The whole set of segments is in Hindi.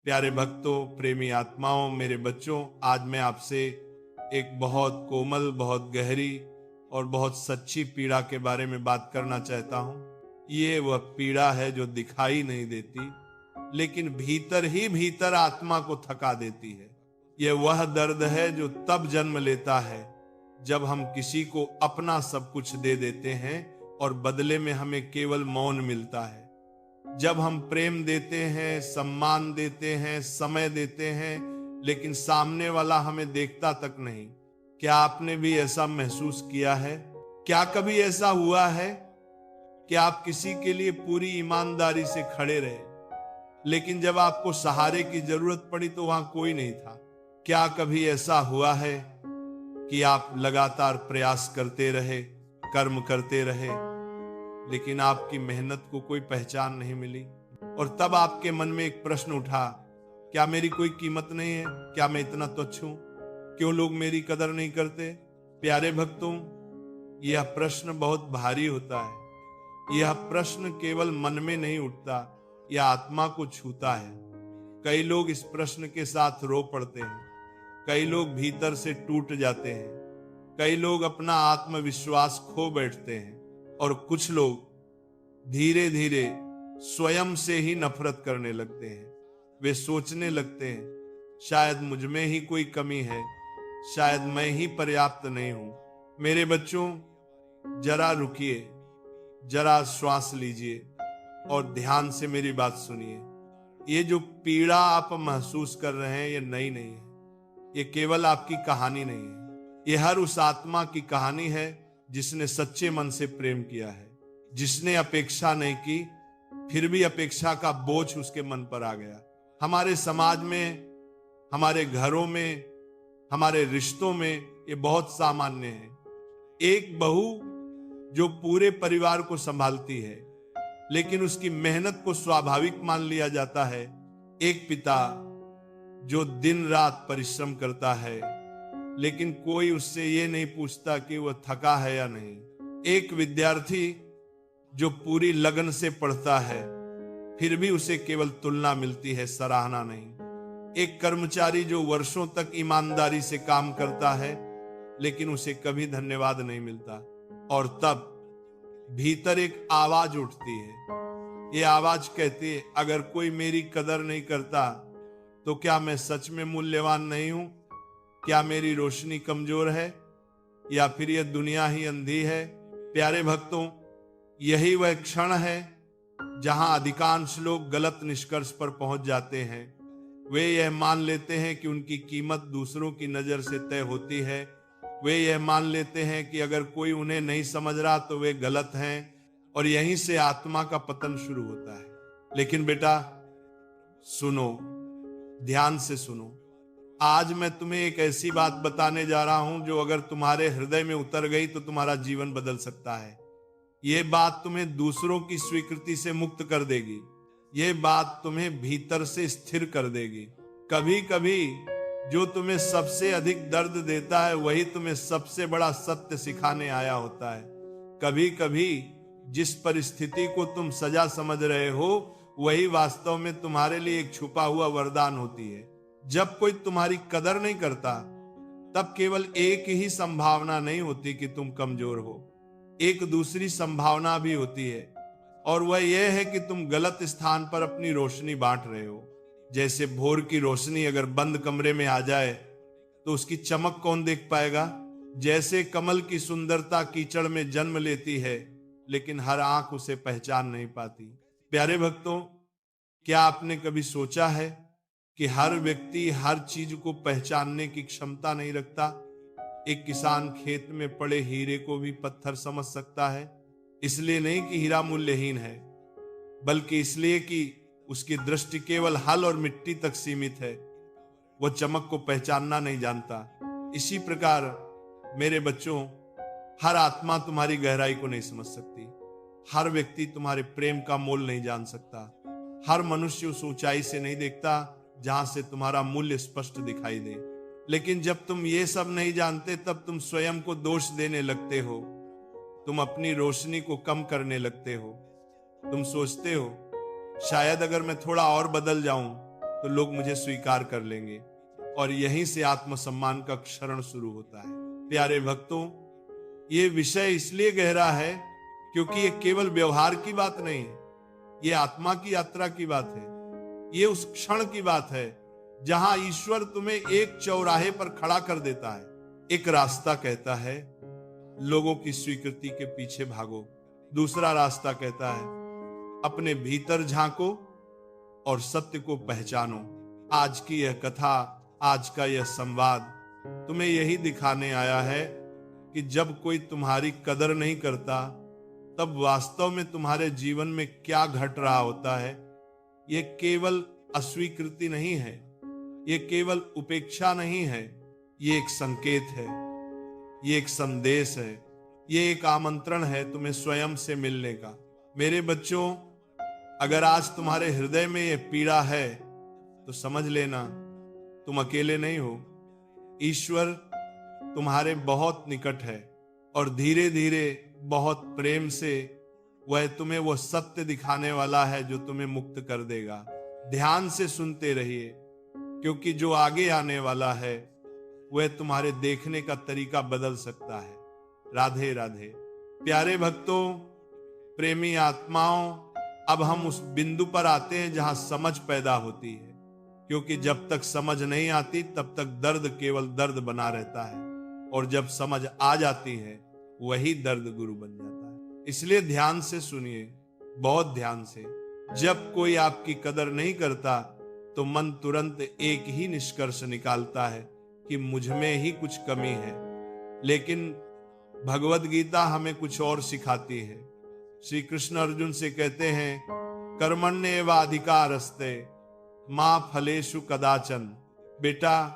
प्यारे भक्तों, प्रेमी आत्माओं, मेरे बच्चों, आज मैं आपसे एक बहुत कोमल, बहुत गहरी और बहुत सच्ची पीड़ा के बारे में बात करना चाहता हूँ। ये वह पीड़ा है जो दिखाई नहीं देती, लेकिन भीतर ही भीतर आत्मा को थका देती है। यह वह दर्द है जो तब जन्म लेता है जब हम किसी को अपना सब कुछ दे देते हैं और बदले में हमें केवल मौन मिलता है। जब हम प्रेम देते हैं, सम्मान देते हैं, समय देते हैं, लेकिन सामने वाला हमें देखता तक नहीं। क्या आपने भी ऐसा महसूस किया है? क्या कभी ऐसा हुआ है कि आप किसी के लिए पूरी ईमानदारी से खड़े रहे, लेकिन जब आपको सहारे की जरूरत पड़ी तो वहां कोई नहीं था? क्या कभी ऐसा हुआ है कि आप लगातार प्रयास करते रहे, कर्म करते रहे, लेकिन आपकी मेहनत को कोई पहचान नहीं मिली, और तब आपके मन में एक प्रश्न उठा, क्या मेरी कोई कीमत नहीं है? क्या मैं इतना तुच्छ हूं? क्यों लोग मेरी कदर नहीं करते? प्यारे भक्तों, यह प्रश्न बहुत भारी होता है। यह प्रश्न केवल मन में नहीं उठता, यह आत्मा को छूता है। कई लोग इस प्रश्न के साथ रो पड़ते हैं, कई लोग भीतर से टूट जाते हैं, कई लोग अपना आत्मविश्वास खो बैठते हैं, और कुछ लोग धीरे धीरे स्वयं से ही नफरत करने लगते हैं। वे सोचने लगते हैं, शायद मुझ में ही कोई कमी है, शायद मैं ही पर्याप्त नहीं हूं। मेरे बच्चों, जरा रुकिए, जरा श्वास लीजिए और ध्यान से मेरी बात सुनिए। ये जो पीड़ा आप महसूस कर रहे हैं, ये नई नहीं है। ये केवल आपकी कहानी नहीं है, ये हर उस आत्मा की कहानी है जिसने सच्चे मन से प्रेम किया है, जिसने अपेक्षा नहीं की, फिर भी अपेक्षा का बोझ उसके मन पर आ गया। हमारे समाज में, हमारे घरों में, हमारे रिश्तों में ये बहुत सामान्य है। एक बहू जो पूरे परिवार को संभालती है, लेकिन उसकी मेहनत को स्वाभाविक मान लिया जाता है। एक पिता जो दिन रात परिश्रम करता है, लेकिन कोई उससे ये नहीं पूछता कि वह थका है या नहीं। एक विद्यार्थी जो पूरी लगन से पढ़ता है, फिर भी उसे केवल तुलना मिलती है, सराहना नहीं। एक कर्मचारी जो वर्षों तक ईमानदारी से काम करता है, लेकिन उसे कभी धन्यवाद नहीं मिलता। और तब भीतर एक आवाज उठती है। ये आवाज कहती है, अगर कोई मेरी कदर नहीं करता तो क्या मैं सच में मूल्यवान नहीं हूं? क्या मेरी रोशनी कमजोर है, या फिर यह दुनिया ही अंधी है? प्यारे भक्तों, यही वह क्षण है जहां अधिकांश लोग गलत निष्कर्ष पर पहुंच जाते हैं। वे यह मान लेते हैं कि उनकी कीमत दूसरों की नजर से तय होती है। वे यह मान लेते हैं कि अगर कोई उन्हें नहीं समझ रहा तो वे गलत हैं, और यहीं से आत्मा का पतन शुरू होता है। लेकिन बेटा सुनो, ध्यान से सुनो। आज मैं तुम्हें एक ऐसी बात बताने जा रहा हूं जो अगर तुम्हारे हृदय में उतर गई तो तुम्हारा जीवन बदल सकता है। यह बात तुम्हें दूसरों की स्वीकृति से मुक्त कर देगी। यह बात तुम्हें भीतर से स्थिर कर देगी। कभी कभी जो तुम्हें सबसे अधिक दर्द देता है, वही तुम्हें सबसे बड़ा सत्य सिखाने आया होता है। कभी कभी जिस परिस्थिति को तुम सजा समझ रहे हो, वही वास्तव में तुम्हारे लिए एक छुपा हुआ वरदान होती है। जब कोई तुम्हारी कदर नहीं करता, तब केवल एक ही संभावना नहीं होती कि तुम कमजोर हो, एक दूसरी संभावना भी होती है, और वह यह है कि तुम गलत स्थान पर अपनी रोशनी बांट रहे हो। जैसे भोर की रोशनी अगर बंद कमरे में आ जाए तो उसकी चमक कौन देख पाएगा? जैसे कमल की सुंदरता कीचड़ में जन्म लेती है, लेकिन हर आंख उसे पहचान नहीं पाती। प्यारे भक्तों, क्या आपने कभी सोचा है कि हर व्यक्ति हर चीज को पहचानने की क्षमता नहीं रखता? एक किसान खेत में पड़े हीरे को भी पत्थर समझ सकता है, इसलिए नहीं कि हीरा मूल्यहीन है, बल्कि इसलिए कि उसकी दृष्टि केवल हल और मिट्टी तक सीमित है। वह चमक को पहचानना नहीं जानता। इसी प्रकार मेरे बच्चों, हर आत्मा तुम्हारी गहराई को नहीं समझ सकती। हर व्यक्ति तुम्हारे प्रेम का मोल नहीं जान सकता। हर मनुष्य उस ऊंचाई से नहीं देखता जहां से तुम्हारा मूल्य स्पष्ट दिखाई दे। लेकिन जब तुम ये सब नहीं जानते, तब तुम स्वयं को दोष देने लगते हो। तुम अपनी रोशनी को कम करने लगते हो। तुम सोचते हो, शायद अगर मैं थोड़ा और बदल जाऊं तो लोग मुझे स्वीकार कर लेंगे, और यहीं से आत्मसम्मान का क्षरण शुरू होता है। प्यारे भक्तों, ये विषय इसलिए गहरा है क्योंकि ये केवल व्यवहार की बात नहीं है, ये आत्मा की यात्रा की बात है। ये उस क्षण की बात है जहां ईश्वर तुम्हें एक चौराहे पर खड़ा कर देता है। एक रास्ता कहता है लोगों की स्वीकृति के पीछे भागो, दूसरा रास्ता कहता है अपने भीतर झांको और सत्य को पहचानो। आज की यह कथा, आज का यह संवाद तुम्हें यही दिखाने आया है कि जब कोई तुम्हारी कदर नहीं करता, तब वास्तव में तुम्हारे जीवन में क्या घट रहा होता है। ये केवल अस्वीकृति नहीं है, ये केवल उपेक्षा नहीं है, ये एक संकेत है, ये एक संदेश है, ये एक आमंत्रण है तुम्हें स्वयं से मिलने का। मेरे बच्चों, अगर आज तुम्हारे हृदय में ये पीड़ा है तो समझ लेना तुम अकेले नहीं हो। ईश्वर तुम्हारे बहुत निकट है और धीरे धीरे बहुत प्रेम से वह तुम्हें वो सत्य दिखाने वाला है जो तुम्हें मुक्त कर देगा। ध्यान से सुनते रहिए, क्योंकि जो आगे आने वाला है वह तुम्हारे देखने का तरीका बदल सकता है। राधे राधे। प्यारे भक्तों, प्रेमी आत्माओं, अब हम उस बिंदु पर आते हैं जहां समझ पैदा होती है, क्योंकि जब तक समझ नहीं आती तब तक दर्द केवल दर्द बना रहता है, और जब समझ आ जाती है वही दर्द गुरु बन जाता है। इसलिए ध्यान से सुनिए, बहुत ध्यान से। जब कोई आपकी कदर नहीं करता तो मन तुरंत एक ही निष्कर्ष निकालता है कि मुझ में ही कुछ कमी है, लेकिन भगवत गीता हमें कुछ और सिखाती है। श्री कृष्ण अर्जुन से कहते हैं, कर्मण्येवाधिकारस्ते मा फलेषु कदाचन। बेटा,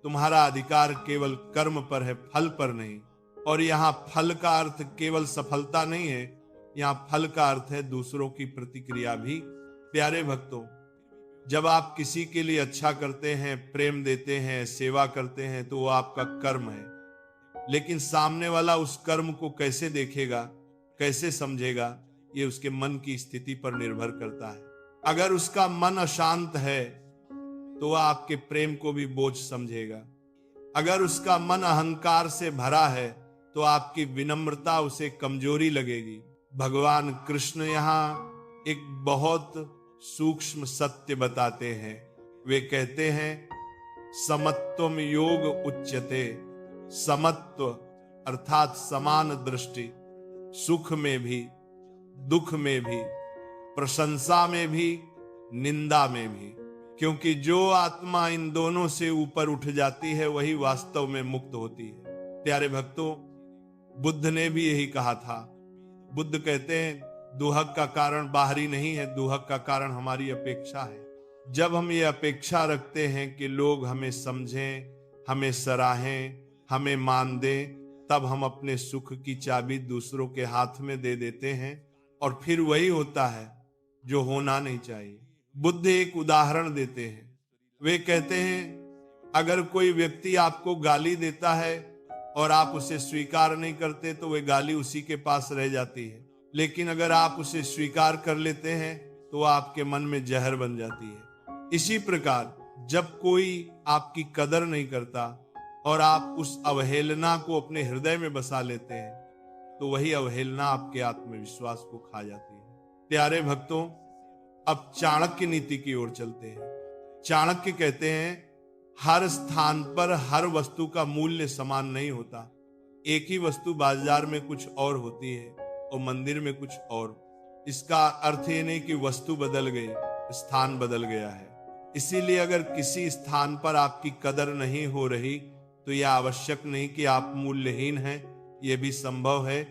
तुम्हारा अधिकार केवल कर्म पर है, फल पर नहीं। और यहाँ फल का अर्थ केवल सफलता नहीं है, यहाँ फल का अर्थ है दूसरों की प्रतिक्रिया भी। प्यारे भक्तों, जब आप किसी के लिए अच्छा करते हैं, प्रेम देते हैं, सेवा करते हैं, तो वो आपका कर्म है। लेकिन सामने वाला उस कर्म को कैसे देखेगा, कैसे समझेगा, ये उसके मन की स्थिति पर निर्भर करता है। अगर उसका मन अशांत है तो वह आपके प्रेम को भी बोझ समझेगा। अगर उसका मन अहंकार से भरा है तो आपकी विनम्रता उसे कमजोरी लगेगी। भगवान कृष्ण यहाँ एक बहुत सूक्ष्म सत्य बताते हैं। वे कहते हैं, समत्वम योग उच्यते। समत्व अर्थात समान दृष्टि, सुख में भी, दुख में भी, प्रशंसा में भी, निंदा में भी। क्योंकि जो आत्मा इन दोनों से ऊपर उठ जाती है वही वास्तव में मुक्त होती है। प्यारे भक्तों, बुद्ध ने भी यही कहा था। बुद्ध कहते हैं, दुहक का कारण बाहरी नहीं है, दुहक का कारण हमारी अपेक्षा है। जब हम ये अपेक्षा रखते हैं कि लोग हमें समझें, हमें सराहें, हमें मान दें, तब हम अपने सुख की चाबी दूसरों के हाथ में दे देते हैं, और फिर वही होता है जो होना नहीं चाहिए। बुद्ध एक उदाहरण देते हैं। वे कहते हैं, अगर कोई व्यक्ति आपको गाली देता है और आप उसे स्वीकार नहीं करते तो वह गाली उसी के पास रह जाती है, लेकिन अगर आप उसे स्वीकार कर लेते हैं तो वह आपके मन में जहर बन जाती है। इसी प्रकार जब कोई आपकी कदर नहीं करता और आप उस अवहेलना को अपने हृदय में बसा लेते हैं तो वही अवहेलना आपके आत्मविश्वास को खा जाती है। प्यारे भक्तों, अब चाणक्य नीति की ओर चलते हैं। चाणक्य कहते हैं, हर स्थान पर हर वस्तु का मूल्य समान नहीं होता। एक ही वस्तु बाजार में कुछ और होती है और मंदिर में कुछ और। इसका अर्थ ये नहीं कि वस्तु बदल गई, स्थान बदल गया है। इसीलिए अगर किसी स्थान पर आपकी कदर नहीं हो रही तो यह आवश्यक नहीं कि आप मूल्यहीन हैं, यह भी संभव है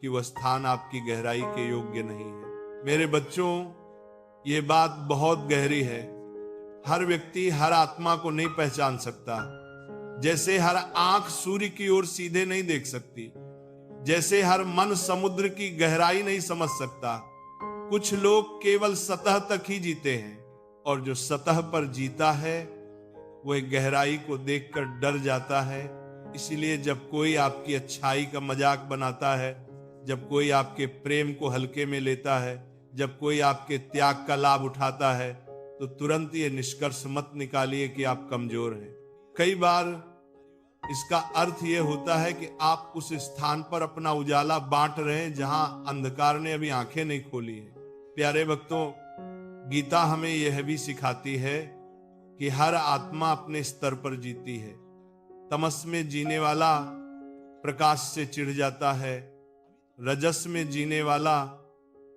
कि वह स्थान आपकी गहराई के योग्य नहीं है। मेरे बच्चों, ये बात बहुत गहरी है। हर व्यक्ति हर आत्मा को नहीं पहचान सकता। जैसे हर आंख सूर्य की ओर सीधे नहीं देख सकती, जैसे हर मन समुद्र की गहराई नहीं समझ सकता। कुछ लोग केवल सतह तक ही जीते हैं, और जो सतह पर जीता है वह गहराई को देखकर डर जाता है। इसीलिए जब कोई आपकी अच्छाई का मजाक बनाता है, जब कोई आपके प्रेम को हल्के में लेता है, जब कोई आपके त्याग का लाभ उठाता है, तो तो तुरंत ये निष्कर्ष मत निकालिए कि आप कमजोर हैं। कई बार इसका अर्थ ये होता है कि आप उस स्थान पर अपना उजाला बांट रहे हैं जहां अंधकार ने अभी आंखें नहीं खोली है। प्यारे भक्तों, गीता हमें यह भी सिखाती है कि हर आत्मा अपने स्तर पर जीती है। तमस में जीने वाला प्रकाश से चिढ़ जाता है, रजस में जीने वाला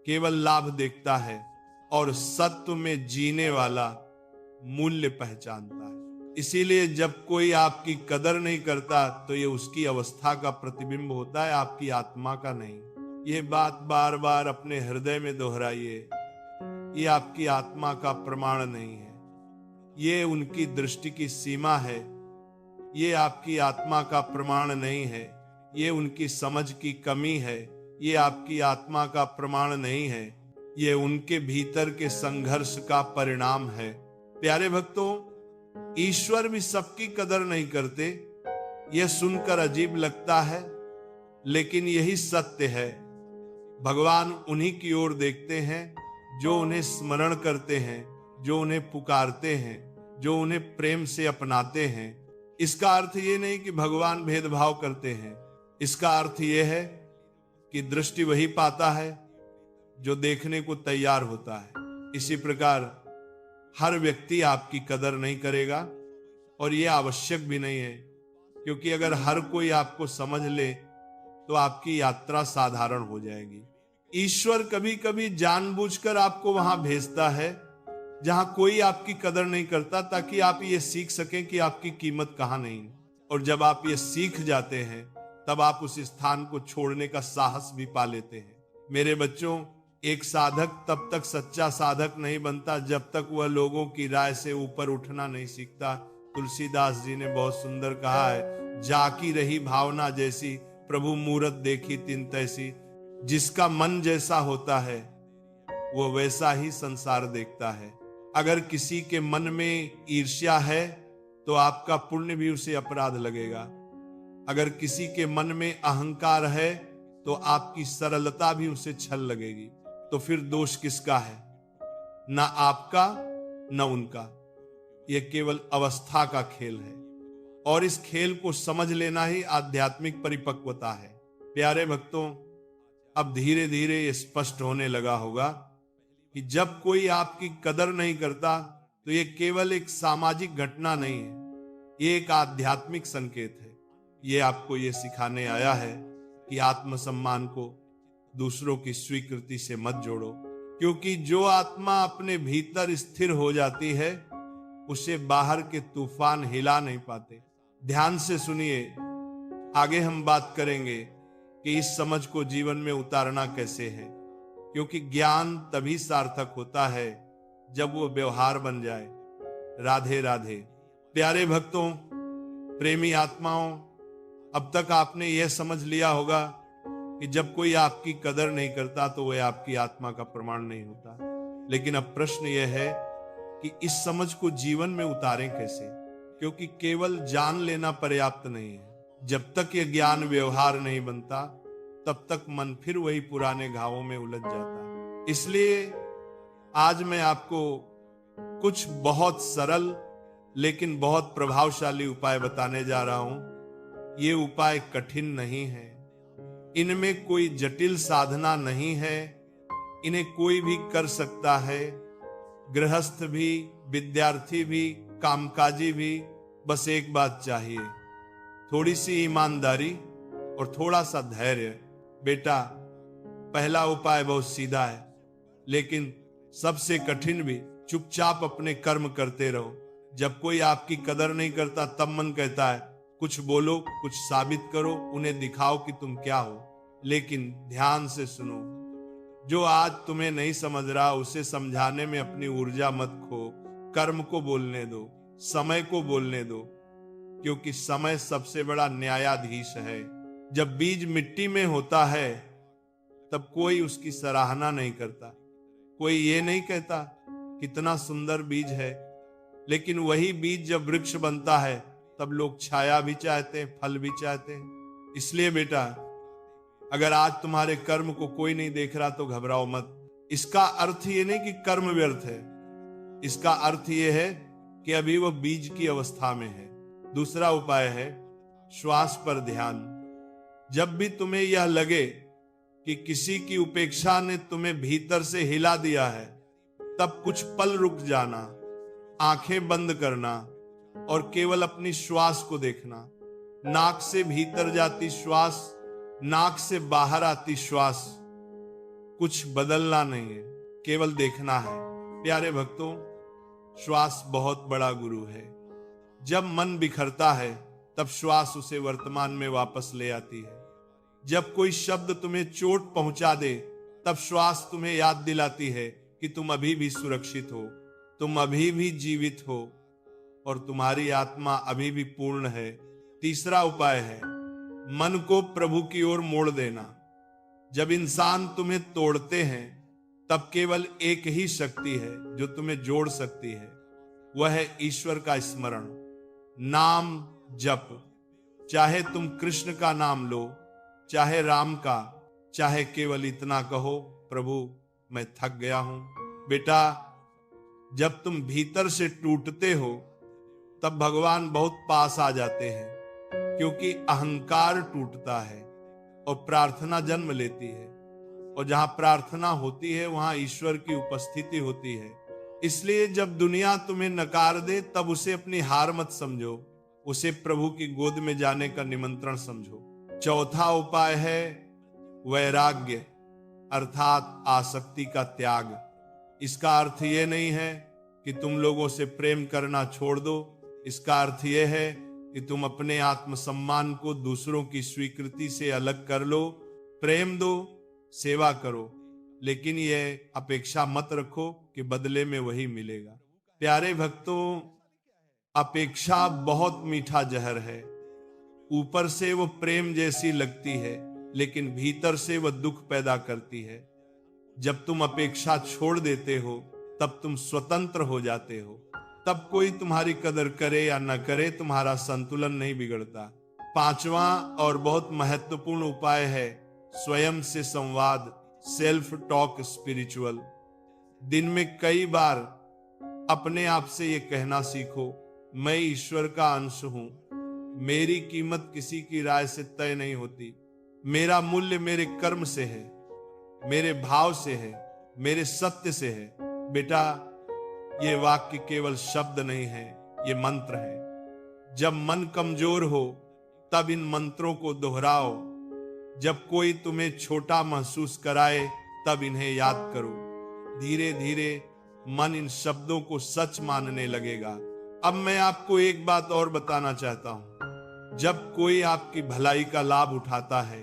केवल लाभ देखता है और सत्व में जीने वाला मूल्य पहचानता है। इसीलिए जब कोई आपकी कदर नहीं करता तो ये उसकी अवस्था का प्रतिबिंब होता है, आपकी आत्मा का नहीं। ये बात बार बार अपने हृदय में दोहराइए। ये आपकी आत्मा का प्रमाण नहीं है, ये उनकी दृष्टि की सीमा है। ये आपकी आत्मा का प्रमाण नहीं है, ये उनकी समझ की कमी है। ये आपकी आत्मा का प्रमाण नहीं है, ये उनके भीतर के संघर्ष का परिणाम है। प्यारे भक्तों, ईश्वर भी सबकी कदर नहीं करते। यह सुनकर अजीब लगता है, लेकिन यही सत्य है। भगवान उन्हीं की ओर देखते हैं जो उन्हें स्मरण करते हैं, जो उन्हें पुकारते हैं, जो उन्हें प्रेम से अपनाते हैं। इसका अर्थ ये नहीं कि भगवान भेदभाव करते हैं। इसका अर्थ ये है कि दृष्टि वही पाता है जो देखने को तैयार होता है। इसी प्रकार हर व्यक्ति आपकी कदर नहीं करेगा और यह आवश्यक भी नहीं है, क्योंकि अगर हर कोई आपको समझ ले तो आपकी यात्रा साधारण हो जाएगी। ईश्वर कभी कभी जानबूझकर आपको वहां भेजता है जहां कोई आपकी कदर नहीं करता, ताकि आप ये सीख सकें कि आपकी कीमत कहां नहीं। और जब आप ये सीख जाते हैं तब आप उस स्थान को छोड़ने का साहस भी पा लेते हैं। मेरे बच्चों, एक साधक तब तक सच्चा साधक नहीं बनता जब तक वह लोगों की राय से ऊपर उठना नहीं सीखता। तुलसीदास जी ने बहुत सुंदर कहा है, जाकी रही भावना जैसी, प्रभु मूरत देखी तिन तैसी। जिसका मन जैसा होता है वो वैसा ही संसार देखता है। अगर किसी के मन में ईर्ष्या है तो आपका पुण्य भी उसे अपराध लगेगा। अगर किसी के मन में अहंकार है तो आपकी सरलता भी उसे छल लगेगी। तो फिर दोष किसका है? ना आपका न उनका। यह केवल अवस्था का खेल है और इस खेल को समझ लेना ही आध्यात्मिक परिपक्वता है। प्यारे भक्तों, अब धीरे धीरे ये स्पष्ट होने लगा होगा कि जब कोई आपकी कदर नहीं करता तो ये केवल एक सामाजिक घटना नहीं है, ये एक आध्यात्मिक संकेत है। ये आपको ये सिखाने आया है कि आत्मसम्मान को दूसरों की स्वीकृति से मत जोड़ो, क्योंकि जो आत्मा अपने भीतर स्थिर हो जाती है उसे बाहर के तूफान हिला नहीं पाते। ध्यान से सुनिए, आगे हम बात करेंगे कि इस समझ को जीवन में उतारना कैसे है, क्योंकि ज्ञान तभी सार्थक होता है जब वो व्यवहार बन जाए। राधे राधे। प्यारे भक्तों, प्रेमी आत्माओं, अब तक आपने यह समझ लिया होगा कि जब कोई आपकी कदर नहीं करता तो वह आपकी आत्मा का प्रमाण नहीं होता। लेकिन अब प्रश्न यह है कि इस समझ को जीवन में उतारें कैसे, क्योंकि केवल जान लेना पर्याप्त नहीं है। जब तक यह ज्ञान व्यवहार नहीं बनता तब तक मन फिर वही पुराने घावों में उलझ जाता है। इसलिए आज मैं आपको कुछ बहुत सरल लेकिन बहुत प्रभावशाली उपाय बताने जा रहा हूं। ये उपाय कठिन नहीं है, इनमें कोई जटिल साधना नहीं है, इन्हें कोई भी कर सकता है, गृहस्थ भी, विद्यार्थी भी, कामकाजी भी। बस एक बात चाहिए, थोड़ी सी ईमानदारी और थोड़ा सा धैर्य। बेटा, पहला उपाय बहुत सीधा है, लेकिन सबसे कठिन भी। चुपचाप अपने कर्म करते रहो। जब कोई आपकी कदर नहीं करता तब मन कहता है कुछ बोलो, कुछ साबित करो, उन्हें दिखाओ कि तुम क्या हो। लेकिन ध्यान से सुनो, जो आज तुम्हें नहीं समझ रहा उसे समझाने में अपनी ऊर्जा मत खो। कर्म को बोलने दो, समय को बोलने दो, क्योंकि समय सबसे बड़ा न्यायाधीश है। जब बीज मिट्टी में होता है तब कोई उसकी सराहना नहीं करता, कोई ये नहीं कहता कितना सुंदर बीज है। लेकिन वही बीज जब वृक्ष बनता है तब लोग छाया भी चाहते हैं, फल भी चाहते हैं। इसलिए बेटा, अगर आज तुम्हारे कर्म को कोई नहीं देख रहा तो घबराओ मत। इसका अर्थ ये नहीं कि कर्म व्यर्थ है, इसका अर्थ यह है कि अभी वह बीज की अवस्था में है। दूसरा उपाय है श्वास पर ध्यान। जब भी तुम्हें यह लगे कि किसी की उपेक्षा ने तुम्हें भीतर से हिला दिया है, तब कुछ पल रुक जाना, आंखें बंद करना और केवल अपनी श्वास को देखना। नाक से भीतर जाती श्वास, नाक से बाहर आती श्वास, कुछ बदलना नहीं है, केवल देखना है। प्यारे भक्तों, श्वास बहुत बड़ा गुरु है। जब मन बिखरता है तब श्वास उसे वर्तमान में वापस ले आती है। जब कोई शब्द तुम्हें चोट पहुंचा दे तब श्वास तुम्हें याद दिलाती है कि तुम अभी भी सुरक्षित हो, तुम अभी भी जीवित हो और तुम्हारी आत्मा अभी भी पूर्ण है। तीसरा उपाय है मन को प्रभु की ओर मोड़ देना। जब इंसान तुम्हें तोड़ते हैं तब केवल एक ही शक्ति है जो तुम्हें जोड़ सकती है, वह है ईश्वर का स्मरण, नाम जप। चाहे तुम कृष्ण का नाम लो, चाहे राम का, चाहे केवल इतना कहो, प्रभु मैं थक गया हूं। बेटा, जब तुम भीतर से टूटते हो तब भगवान बहुत पास आ जाते हैं, क्योंकि अहंकार टूटता है और प्रार्थना जन्म लेती है, और जहां प्रार्थना होती है वहां ईश्वर की उपस्थिति होती है। इसलिए जब दुनिया तुम्हें नकार दे तब उसे अपनी हार मत समझो, उसे प्रभु की गोद में जाने का निमंत्रण समझो। चौथा उपाय है वैराग्य, अर्थात आसक्ति का त्याग। इसका अर्थ यह नहीं है कि तुम लोगों से प्रेम करना छोड़ दो, इसका अर्थ यह है कि तुम अपने आत्मसम्मान को दूसरों की स्वीकृति से अलग कर लो। प्रेम दो, सेवा करो, लेकिन यह अपेक्षा मत रखो कि बदले में वही मिलेगा। प्यारे भक्तों, अपेक्षा बहुत मीठा जहर है। ऊपर से वो प्रेम जैसी लगती है, लेकिन भीतर से वह दुख पैदा करती है। जब तुम अपेक्षा छोड़ देते हो तब तुम स्वतंत्र हो जाते हो, तब कोई तुम्हारी कदर करे या न करे, तुम्हारा संतुलन नहीं बिगड़ता। पांचवा और बहुत महत्वपूर्ण उपाय है स्वयं से संवाद, सेल्फ टॉक स्पिरिचुअल। दिन में कई बार अपने आप से ये कहना सीखो, मैं ईश्वर का अंश हूं, मेरी कीमत किसी की राय से तय नहीं होती, मेरा मूल्य मेरे कर्म से है, मेरे भाव से है, मेरे सत्य से है। बेटा, ये वाक्य केवल शब्द नहीं है, ये मंत्र है। जब मन कमजोर हो तब इन मंत्रों को दोहराओ। जब कोई तुम्हें छोटा महसूस कराए तब इन्हें याद करो। धीरे धीरे मन इन शब्दों को सच मानने लगेगा। अब मैं आपको एक बात और बताना चाहता हूं। जब कोई आपकी भलाई का लाभ उठाता है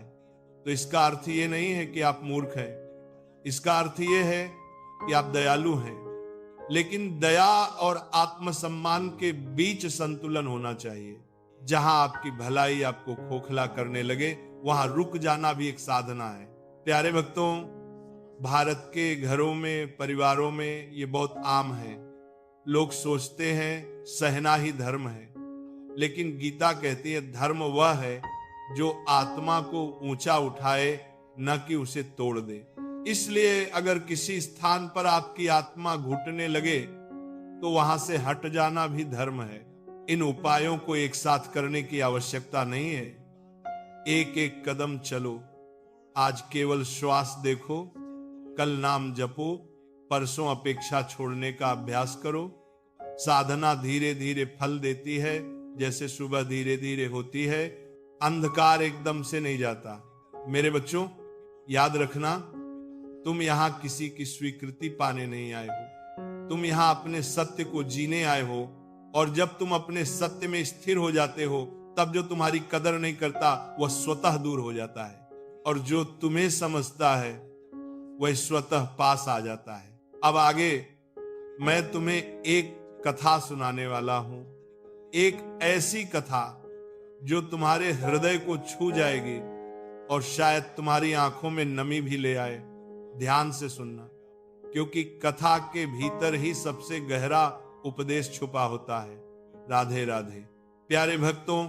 तो इसका अर्थ ये नहीं है कि आप मूर्ख हैं, इसका अर्थ ये है कि आप दयालु हैं। लेकिन दया और आत्मसम्मान के बीच संतुलन होना चाहिए। जहां आपकी भलाई आपको खोखला करने लगे वहां रुक जाना भी एक साधना है। प्यारे भक्तों, भारत के घरों में, परिवारों में ये बहुत आम है। लोग सोचते हैं सहना ही धर्म है, लेकिन गीता कहती है धर्म वह है जो आत्मा को ऊंचा उठाए, न कि उसे तोड़ दे। इसलिए अगर किसी स्थान पर आपकी आत्मा घुटने लगे तो वहां से हट जाना भी धर्म है। इन उपायों को एक साथ करने की आवश्यकता नहीं है। एक एक कदम चलो। आज केवल श्वास देखो, कल नाम जपो, परसों अपेक्षा छोड़ने का अभ्यास करो। साधना धीरे धीरे फल देती है, जैसे सुबह धीरे धीरे होती है। अंधकार एकदम से नहीं जाता। मेरे बच्चों, याद रखना, तुम यहां किसी की स्वीकृति पाने नहीं आए हो, तुम यहां अपने सत्य को जीने आए हो। और जब तुम अपने सत्य में स्थिर हो जाते हो तब जो तुम्हारी कदर नहीं करता वह स्वतः दूर हो जाता है, और जो तुम्हें समझता है वह स्वतः पास आ जाता है। अब आगे मैं तुम्हें एक कथा सुनाने वाला हूं, एक ऐसी कथा जो तुम्हारे हृदय को छू जाएगी और शायद तुम्हारी आंखों में नमी भी ले आए। ध्यान से सुनना, क्योंकि कथा के भीतर ही सबसे गहरा उपदेश छुपा होता है। राधे राधे। प्यारे भक्तों,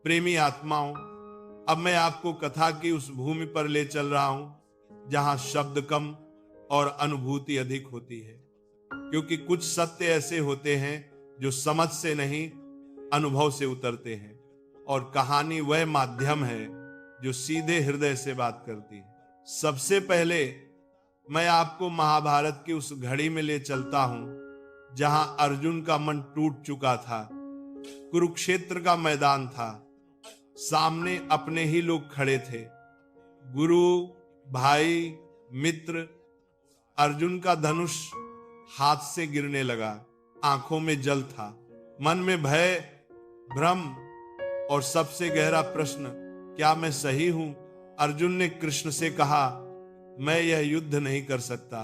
प्रेमी आत्माओं, अब मैं आपको कथा की उस भूमि पर ले चल रहा हूं जहां शब्द कम और अनुभूति अधिक होती है, क्योंकि कुछ सत्य ऐसे होते हैं जो समझ से नहीं, अनुभव से उतरते हैं, और कहानी वह माध्यम है जो सीधे हृदय से बात करती है। सबसे पहले मैं आपको महाभारत की उस घड़ी में ले चलता हूं जहां अर्जुन का मन टूट चुका था। कुरुक्षेत्र का मैदान था, सामने अपने ही लोग खड़े थे, गुरु, भाई, मित्र। अर्जुन का धनुष हाथ से गिरने लगा, आंखों में जल था, मन में भय, भ्रम और सबसे गहरा प्रश्न, क्या मैं सही हूं? अर्जुन ने कृष्ण से कहा, मैं यह युद्ध नहीं कर सकता।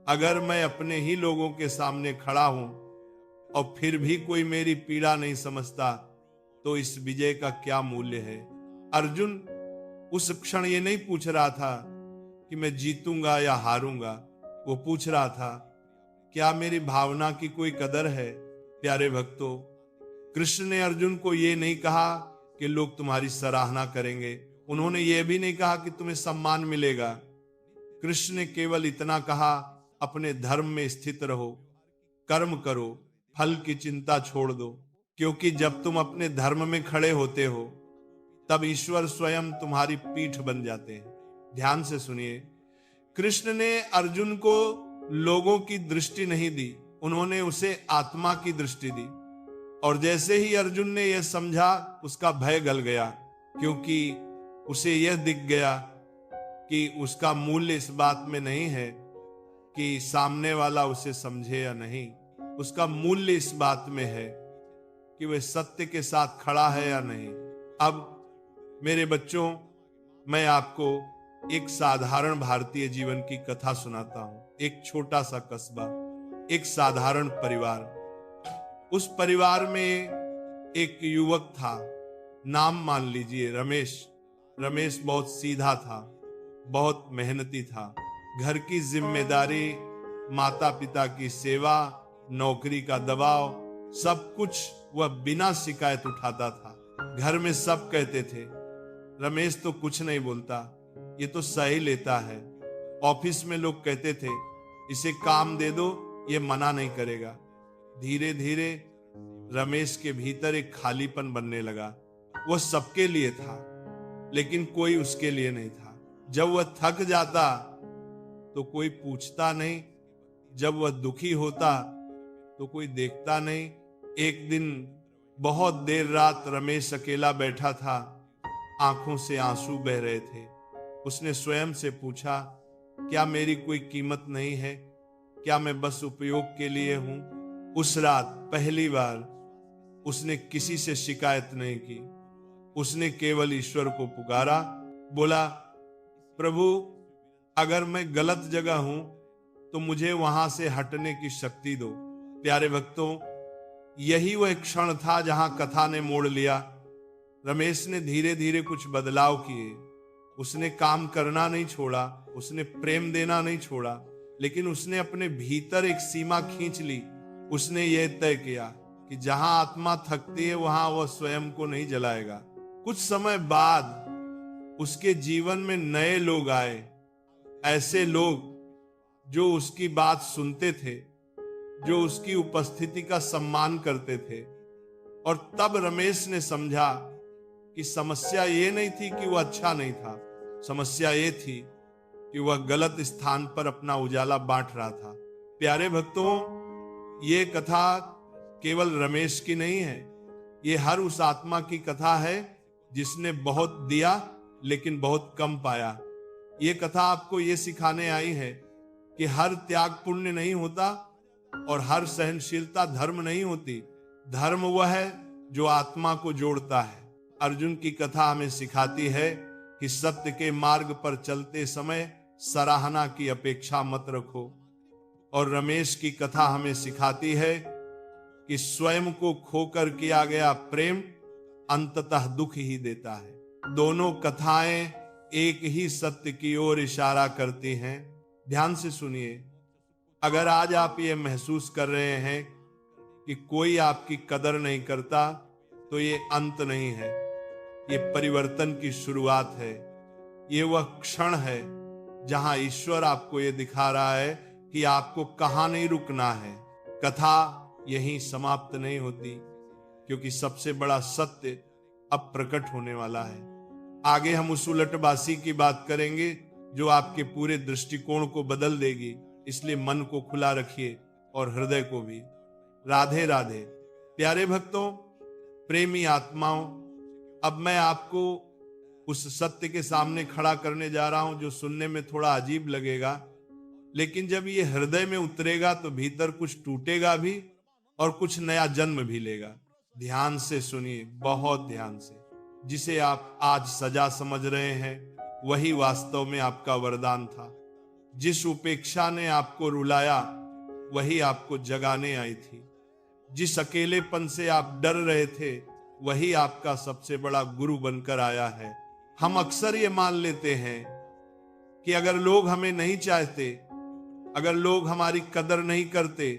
अगर मैं अपने ही लोगों के सामने खड़ा हूं और फिर भी कोई मेरी पीड़ा नहीं समझता, तो इस विजय का क्या मूल्य है? अर्जुन उस क्षण ये नहीं पूछ रहा था कि मैं जीतूंगा या हारूंगा, वो पूछ रहा था, क्या मेरी भावना की कोई कदर है? प्यारे भक्तों, कृष्ण ने अर्जुन को ये नहीं कहा कि लोग तुम्हारी सराहना करेंगे, उन्होंने ये भी नहीं कहा कि तुम्हें सम्मान मिलेगा। कृष्ण ने केवल इतना कहा, अपने धर्म में स्थित रहो, कर्म करो, फल की चिंता छोड़ दो, क्योंकि जब तुम अपने धर्म में खड़े होते हो तब ईश्वर स्वयं तुम्हारी पीठ बन जाते हैं। ध्यान से सुनिए, कृष्ण ने अर्जुन को लोगों की दृष्टि नहीं दी, उन्होंने उसे आत्मा की दृष्टि दी। और जैसे ही अर्जुन ने यह समझा, उसका भय गल गया, क्योंकि उसे यह दिख गया कि उसका मूल्य इस बात में नहीं है कि सामने वाला उसे समझे या नहीं, उसका मूल्य इस बात में है कि वह सत्य के साथ खड़ा है या नहीं। अब मेरे बच्चों, मैं आपको एक साधारण भारतीय जीवन की कथा सुनाता हूं। एक छोटा सा कस्बा, एक साधारण परिवार। उस परिवार में एक युवक था, नाम मान लीजिए रमेश। रमेश बहुत सीधा था, बहुत मेहनती था। घर की जिम्मेदारी, माता पिता की सेवा, नौकरी का दबाव, सब कुछ वह बिना शिकायत उठाता था। घर में सब कहते थे, रमेश तो कुछ नहीं बोलता, ये तो सही लेता है। ऑफिस में लोग कहते थे, इसे काम दे दो, ये मना नहीं करेगा। धीरे धीरे रमेश के भीतर एक खालीपन बनने लगा। वह सबके लिए था, लेकिन कोई उसके लिए नहीं था। जब वह थक जाता तो कोई पूछता नहीं, जब वह दुखी होता तो कोई देखता नहीं। एक दिन बहुत देर रात रमेश अकेला बैठा था, आंखों से आंसू बह रहे थे। उसने स्वयं से पूछा, क्या मेरी कोई कीमत नहीं है? क्या मैं बस उपयोग के लिए हूं? उस रात पहली बार उसने किसी से शिकायत नहीं की। उसने केवल ईश्वर को पुकारा, बोला, प्रभु, अगर मैं गलत जगह हूं तो मुझे वहां से हटने की शक्ति दो। प्यारे भक्तों, यही वह क्षण था जहां कथा ने मोड़ लिया। रमेश ने धीरे धीरे कुछ बदलाव किए। उसने काम करना नहीं छोड़ा, उसने प्रेम देना नहीं छोड़ा, लेकिन उसने अपने भीतर एक सीमा खींच ली। उसने यह तय किया कि जहां आत्मा थकती है वहां वह स्वयं को नहीं जलाएगा। कुछ समय बाद उसके जीवन में नए लोग आए, ऐसे लोग जो उसकी बात सुनते थे, जो उसकी उपस्थिति का सम्मान करते थे। और तब रमेश ने समझा कि समस्या ये नहीं थी कि वह अच्छा नहीं था, समस्या ये थी कि वह गलत स्थान पर अपना उजाला बांट रहा था। प्यारे भक्तों, ये कथा केवल रमेश की नहीं है, ये हर उस आत्मा की कथा है जिसने बहुत दिया लेकिन बहुत कम पाया। ये कथा आपको ये सिखाने आई है कि हर त्याग पुण्य नहीं होता और हर सहनशीलता धर्म नहीं होती। धर्म वह है जो आत्मा को जोड़ता है। अर्जुन की कथा हमें सिखाती है कि सत्य के मार्ग पर चलते समय सराहना की अपेक्षा मत रखो। और रमेश की कथा हमें सिखाती है कि स्वयं को खोकर किया गया प्रेम अंततः दुख ही देता है। दोनों कथाएं एक ही सत्य की ओर इशारा करती हैं। ध्यान से सुनिए, अगर आज आप ये महसूस कर रहे हैं कि कोई आपकी कदर नहीं करता, तो ये अंत नहीं है, ये परिवर्तन की शुरुआत है। ये वह क्षण है जहां ईश्वर आपको ये दिखा रहा है कि आपको कहां नहीं रुकना है। कथा यहीं समाप्त नहीं होती, क्योंकि सबसे बड़ा सत्य अब प्रकट होने वाला है। आगे हम उस उलटबासी की बात करेंगे जो आपके पूरे दृष्टिकोण को बदल देगी। इसलिए मन को खुला रखिए और हृदय को भी। राधे राधे। प्यारे भक्तों, प्रेमी आत्माओं, अब मैं आपको उस सत्य के सामने खड़ा करने जा रहा हूं जो सुनने में थोड़ा अजीब लगेगा, लेकिन जब ये हृदय में उतरेगा तो भीतर कुछ टूटेगा भी और कुछ नया जन्म भी लेगा। ध्यान से सुनिए, बहुत ध्यान से। जिसे आप आज सजा समझ रहे हैं वही वास्तव में आपका वरदान था। जिस उपेक्षा ने आपको रुलाया वही आपको जगाने आई थी। जिस अकेलेपन से आप डर रहे थे वही आपका सबसे बड़ा गुरु बनकर आया है। हम अक्सर ये मान लेते हैं कि अगर लोग हमें नहीं चाहते, अगर लोग हमारी कदर नहीं करते,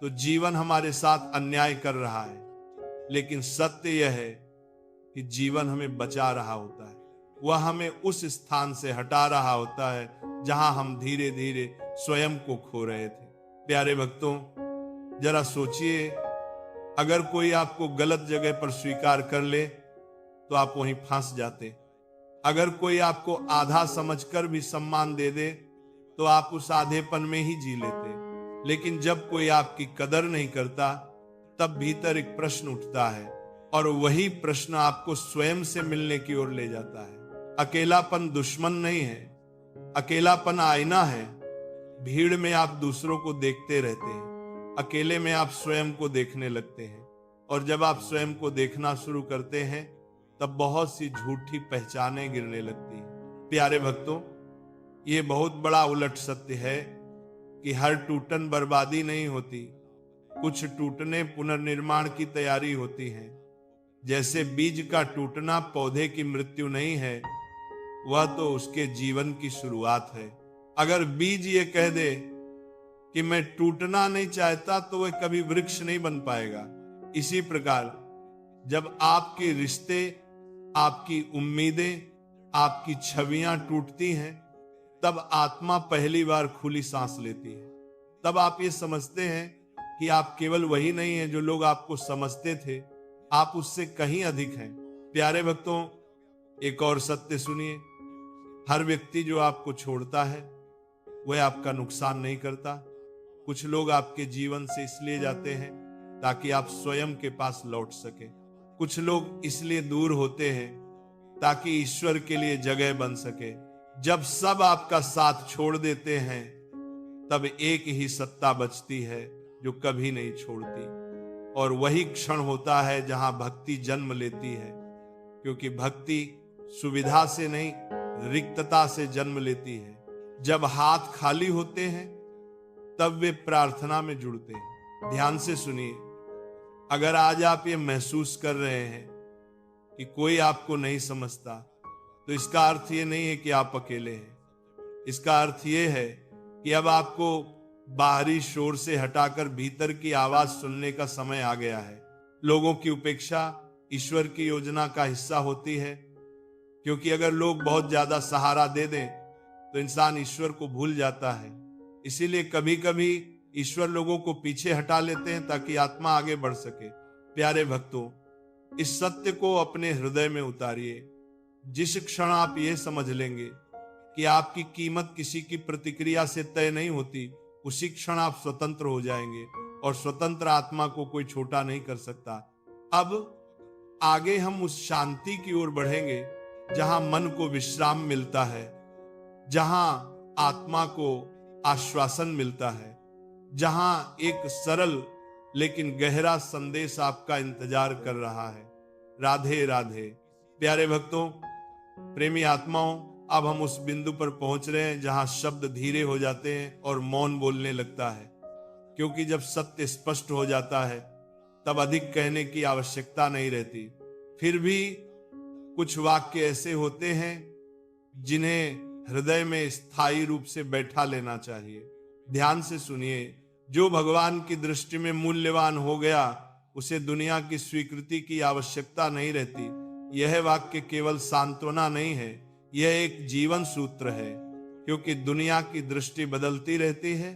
तो जीवन हमारे साथ अन्याय कर रहा है। लेकिन सत्य यह है कि जीवन हमें बचा रहा होता है। वह हमें उस स्थान से हटा रहा होता है जहां हम धीरे धीरे स्वयं को खो रहे थे। प्यारे भक्तों, जरा सोचिए, अगर कोई आपको गलत जगह पर स्वीकार कर ले तो आप वहीं फंस जाते। अगर कोई आपको आधा समझकर भी सम्मान दे दे तो आप उस आधेपन में ही जी लेते। लेकिन जब कोई आपकी कदर नहीं करता तब भीतर एक प्रश्न उठता है, और वही प्रश्न आपको स्वयं से मिलने की ओर ले जाता है। अकेलापन दुश्मन नहीं है, अकेलापन आईना है। भीड़ में आप दूसरों को देखते रहते हैं, अकेले में आप स्वयं को देखने लगते हैं। और जब आप स्वयं को देखना शुरू करते हैं तब बहुत सी झूठी पहचानें गिरने लगती हैं। प्यारे भक्तों, ये बहुत बड़ा उलट सत्य है कि हर टूटन बर्बादी नहीं होती, कुछ टूटने पुनर्निर्माण की तैयारी होती है। जैसे बीज का टूटना पौधे की मृत्यु नहीं है, वह तो उसके जीवन की शुरुआत है। अगर बीज ये कह दे कि मैं टूटना नहीं चाहता तो वह कभी वृक्ष नहीं बन पाएगा। इसी प्रकार जब आपके रिश्ते, आपकी उम्मीदें, आपकी छवियां टूटती हैं, तब आत्मा पहली बार खुली सांस लेती है। तब आप ये समझते हैं कि आप केवल वही नहीं हैं जो लोग आपको समझते थे, आप उससे कहीं अधिक हैं। प्यारे भक्तों, एक और सत्य सुनिए, हर व्यक्ति जो आपको छोड़ता है वह आपका नुकसान नहीं करता। कुछ लोग आपके जीवन से इसलिए जाते हैं ताकि आप स्वयं के पास लौट सके। कुछ लोग इसलिए दूर होते हैं ताकि ईश्वर के लिए जगह बन सके। जब सब आपका साथ छोड़ देते हैं तब एक ही सत्ता बचती है जो कभी नहीं छोड़ती, और वही क्षण होता है जहां भक्ति जन्म लेती है। क्योंकि भक्ति सुविधा से नहीं, रिक्तता से जन्म लेती है। जब हाथ खाली होते हैं तब वे प्रार्थना में जुड़ते हैं। ध्यान से सुनिए, अगर आज आप ये महसूस कर रहे हैं कि कोई आपको नहीं समझता, तो इसका अर्थ ये नहीं है कि आप अकेले हैं। इसका अर्थ ये है कि अब आपको बाहरी शोर से हटाकर भीतर की आवाज सुनने का समय आ गया है। लोगों की उपेक्षा ईश्वर की योजना का हिस्सा होती है, क्योंकि अगर लोग बहुत ज्यादा सहारा दे दें तो इंसान ईश्वर को भूल जाता है। इसीलिए कभी कभी ईश्वर लोगों को पीछे हटा लेते हैं ताकि आत्मा आगे बढ़ सके। प्यारे भक्तों, इस सत्य को अपने हृदय में उतारिए। जिस क्षण आप ये समझ लेंगे कि आपकी कीमत किसी की प्रतिक्रिया से तय नहीं होती, उसी क्षण आप स्वतंत्र हो जाएंगे, और स्वतंत्र आत्मा को कोई छोटा नहीं कर सकता। अब आगे हम उस शांति की ओर बढ़ेंगे जहां मन को विश्राम मिलता है, जहां आत्मा को आश्वासन मिलता है, जहां एक सरल लेकिन गहरा संदेश आपका इंतजार कर रहा है। राधे राधे। प्यारे भक्तों, प्रेमी आत्माओं, अब हम उस बिंदु पर पहुंच रहे हैं जहां शब्द धीरे हो जाते हैं और मौन बोलने लगता है। क्योंकि जब सत्य स्पष्ट हो जाता है तब अधिक कहने की आवश्यकता नहीं रहती। फिर भी कुछ वाक्य ऐसे होते हैं जिन्हें हृदय में स्थायी रूप से बैठा लेना चाहिए। ध्यान से सुनिए, जो भगवान की दृष्टि में मूल्यवान हो गया उसे दुनिया की स्वीकृति की आवश्यकता नहीं रहती। यह वाक्य केवल सांत्वना नहीं है, यह एक जीवन सूत्र है। क्योंकि दुनिया की दृष्टि बदलती रहती है,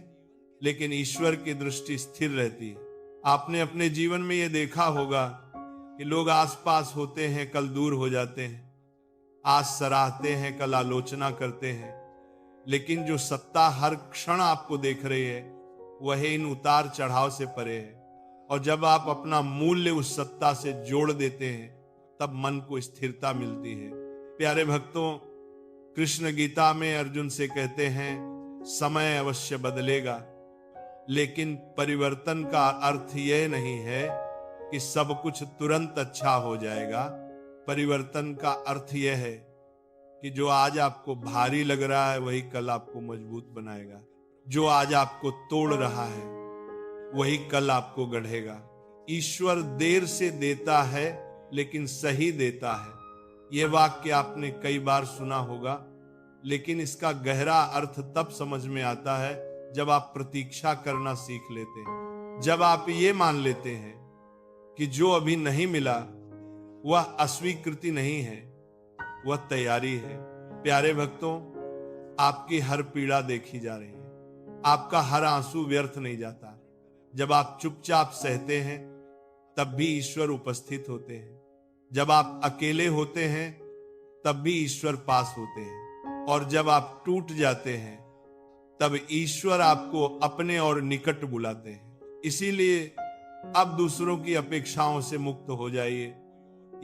लेकिन ईश्वर की दृष्टि स्थिर रहती है। आपने अपने जीवन में यह देखा होगा कि लोग आसपास होते हैं, कल दूर हो जाते हैं, आज सराहते हैं, कल आलोचना करते हैं, लेकिन जो सत्ता हर क्षण आपको देख रही है वह इन उतार चढ़ाव से परे है। और जब आप अपना मूल्य उस सत्ता से जोड़ देते हैं तब मन को स्थिरता मिलती है। प्यारे भक्तों, कृष्ण गीता में अर्जुन से कहते हैं समय अवश्य बदलेगा, लेकिन परिवर्तन का अर्थ यह नहीं है कि सब कुछ तुरंत अच्छा हो जाएगा। परिवर्तन का अर्थ यह है कि जो आज आपको भारी लग रहा है वही कल आपको मजबूत बनाएगा। जो आज आपको तोड़ रहा है वही कल आपको गढ़ेगा। ईश्वर देर से देता है लेकिन सही देता है। यह वाक्य आपने कई बार सुना होगा, लेकिन इसका गहरा अर्थ तब समझ में आता है जब आप प्रतीक्षा करना सीख लेते हैं। जब आप ये मान लेते हैं कि जो अभी नहीं मिला वह अस्वीकृति नहीं है, वह तैयारी है। प्यारे भक्तों, आपकी हर पीड़ा देखी जा रही है, आपका हर आंसू व्यर्थ नहीं जाता। जब आप चुपचाप सहते हैं तब भी ईश्वर उपस्थित होते हैं। जब आप अकेले होते हैं तब भी ईश्वर पास होते हैं। और जब आप टूट जाते हैं तब ईश्वर आपको अपने और निकट बुलाते हैं। इसीलिए अब दूसरों की अपेक्षाओं से मुक्त हो जाइए।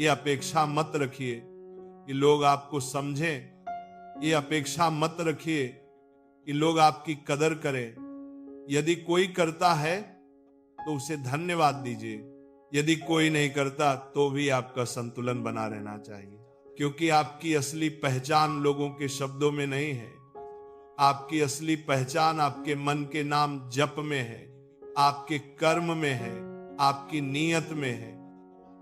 ये अपेक्षा मत रखिए कि लोग आपको समझें। ये अपेक्षा मत रखिए कि लोग आपकी कदर करें। यदि कोई करता है तो उसे धन्यवाद दीजिए, यदि कोई नहीं करता तो भी आपका संतुलन बना रहना चाहिए, क्योंकि आपकी असली पहचान लोगों के शब्दों में नहीं है। आपकी असली पहचान आपके मन के नाम जप में है, आपके कर्म में है, आपकी नीयत में है।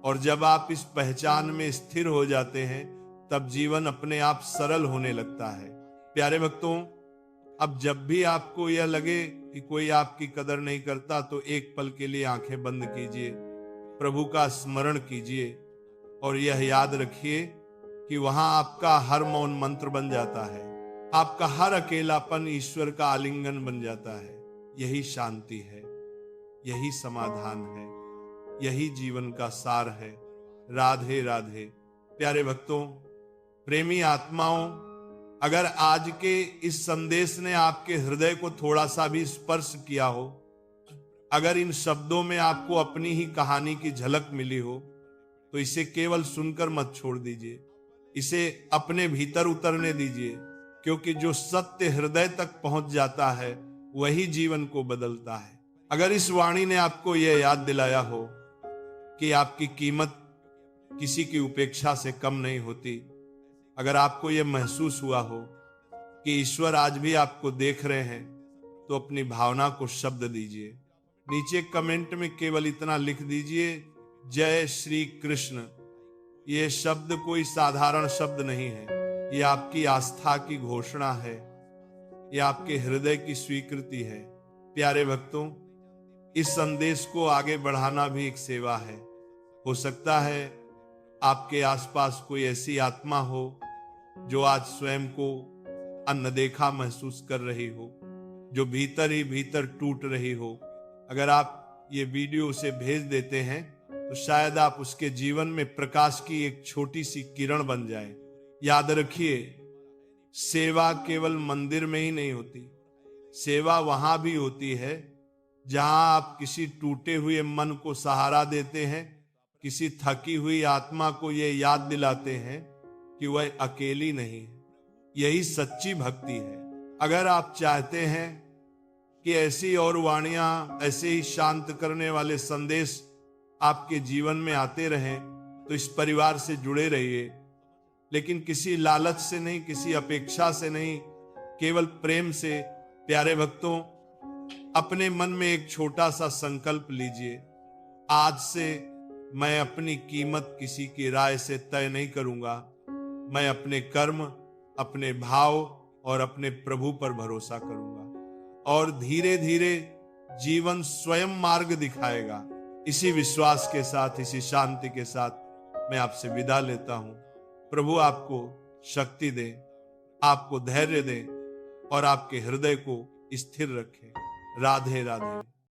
और जब आप इस पहचान में स्थिर हो जाते हैं तब जीवन अपने आप सरल होने लगता है। प्यारे भक्तों, अब जब भी आपको यह लगे कि कोई आपकी कदर नहीं करता तो एक पल के लिए आंखें बंद कीजिए, प्रभु का स्मरण कीजिए और यह याद रखिए कि वहां आपका हर मौन मंत्र बन जाता है, आपका हर अकेलापन ईश्वर का आलिंगन बन जाता है। यही शांति है, यही समाधान है, यही जीवन का सार है। राधे राधे। प्यारे भक्तों, प्रेमी आत्माओं, अगर आज के इस संदेश ने आपके हृदय को थोड़ा सा भी स्पर्श किया हो, अगर इन शब्दों में आपको अपनी ही कहानी की झलक मिली हो, तो इसे केवल सुनकर मत छोड़ दीजिए, इसे अपने भीतर उतरने दीजिए, क्योंकि जो सत्य हृदय तक पहुंच जाता है वही जीवन को बदलता है। अगर इस वाणी ने आपको यह याद दिलाया हो कि आपकी कीमत किसी की उपेक्षा से कम नहीं होती, अगर आपको यह महसूस हुआ हो कि ईश्वर आज भी आपको देख रहे हैं, तो अपनी भावना को शब्द दीजिए। नीचे कमेंट में केवल इतना लिख दीजिए, जय श्री कृष्ण। ये शब्द कोई साधारण शब्द नहीं है, ये आपकी आस्था की घोषणा है, ये आपके हृदय की स्वीकृति है। प्यारे भक्तों, इस संदेश को आगे बढ़ाना भी एक सेवा है। हो सकता है आपके आसपास कोई ऐसी आत्मा हो जो आज स्वयं को अनदेखा महसूस कर रही हो, जो भीतर ही भीतर टूट रही हो। अगर आप ये वीडियो उसे भेज देते हैं तो शायद आप उसके जीवन में प्रकाश की एक छोटी सी किरण बन जाए। याद रखिए, सेवा केवल मंदिर में ही नहीं होती, सेवा वहां भी होती है जहां आप किसी टूटे हुए मन को सहारा देते हैं, किसी थकी हुई आत्मा को यह याद दिलाते हैं कि वह अकेली नहीं है। यही सच्ची भक्ति है। अगर आप चाहते हैं कि ऐसी और वाणियां, ऐसे ही शांत करने वाले संदेश आपके जीवन में आते रहें, तो इस परिवार से जुड़े रहिए, लेकिन किसी लालच से नहीं, किसी अपेक्षा से नहीं, केवल प्रेम से। प्यारे भक्तों, अपने मन में एक छोटा सा संकल्प लीजिए, आज से मैं अपनी कीमत किसी की राय से तय नहीं करूंगा। मैं अपने कर्म, अपने भाव और अपने प्रभु पर भरोसा करूंगा और धीरे धीरे जीवन स्वयं मार्ग दिखाएगा। इसी विश्वास के साथ, इसी शांति के साथ मैं आपसे विदा लेता हूं। प्रभु आपको शक्ति दे, आपको धैर्य दे और आपके हृदय को स्थिर रखे। राधे राधे।